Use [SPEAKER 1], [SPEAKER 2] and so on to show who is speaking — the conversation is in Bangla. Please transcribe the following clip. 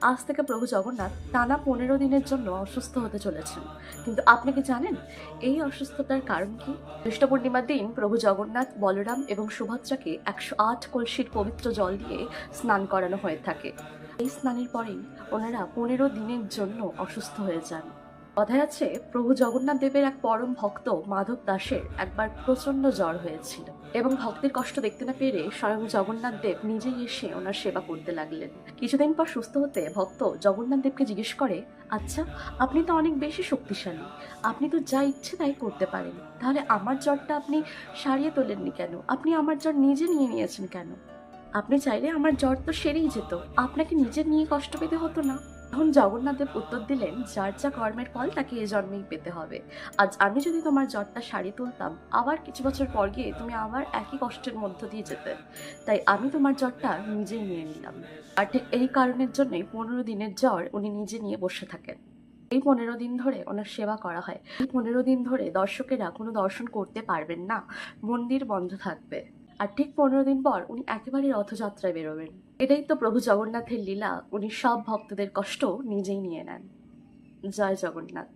[SPEAKER 1] আজ থেকে প্রভু জগন্নাথ টানা 15 দিনের জন্য অসুস্থ হতে চলেছেন। কিন্তু আপনি কি জানেন এই অসুস্থতার কারণ কি? জ্যৈষ্ঠ পূর্ণিমার দিন প্রভু জগন্নাথ, বলরাম এবং সুভদ্রাকে 108 কলসির পবিত্র জল দিয়ে স্নান করানো হয়ে থাকে। এই স্নানের পরেই ওনারা 15 দিনের জন্য অসুস্থ হয়ে যান। কথায় আছে, প্রভু জগন্নাথ দেবের এক পরম ভক্ত মাধব দাসের একবার প্রচন্ড জ্বর হয়েছিল এবং ভক্তের কষ্ট দেখতে না পেরে স্বয়ং জগন্নাথ দেব নিজেই এসে ওনার সেবা করতে লাগলেন। কিছুদিন পর সুস্থ হতে ভক্ত জগন্নাথ দেবকে জিজ্ঞেস করে, আচ্ছা, আপনি তো অনেক বেশি শক্তিশালী, আপনি তো যা ইচ্ছে তাই করতে পারেন, তাহলে আমার জ্বরটা আপনি সারিয়ে তোলেননি কেন? আপনি আমার জ্বর নিজে নিয়ে নিয়েছেন কেন? আপনি চাইলে আমার জ্বর তো সেরেই যেত, আপনাকে নিজের নিয়ে কষ্ট পেতে হতো না। তখন জগন্নাথদেব উত্তর দিলেন, যার যা কর্মের ফল তাকে এ জন্মেই পেতে হবে। আজ আমি যদি তোমার জ্বরটা সারিয়ে তুলতাম, আবার কিছু বছর পর গিয়ে তুমি আবার একই কষ্টের মধ্য দিয়ে যেতে। তাই আমি তোমার জ্বরটা নিজেই নিয়ে নিলাম। আর ঠিক এই কারণের জন্যই 15 দিনের জ্বর উনি নিজে নিয়ে বসে থাকেন। এই 15 দিন ধরে ওনার সেবা করা হয়। এই 15 দিন ধরে দর্শকেরা কোনো দর্শন করতে পারবেন না, মন্দির বন্ধ থাকবে। আর ঠিক 15 দিন পর উনি একেবারে রথযাত্রায় বেরোবেন। এটাই তো প্রভু জগন্নাথের লীলা, উনি সব ভক্তদের কষ্ট নিজেই নিয়ে নেন। জয় জগন্নাথ।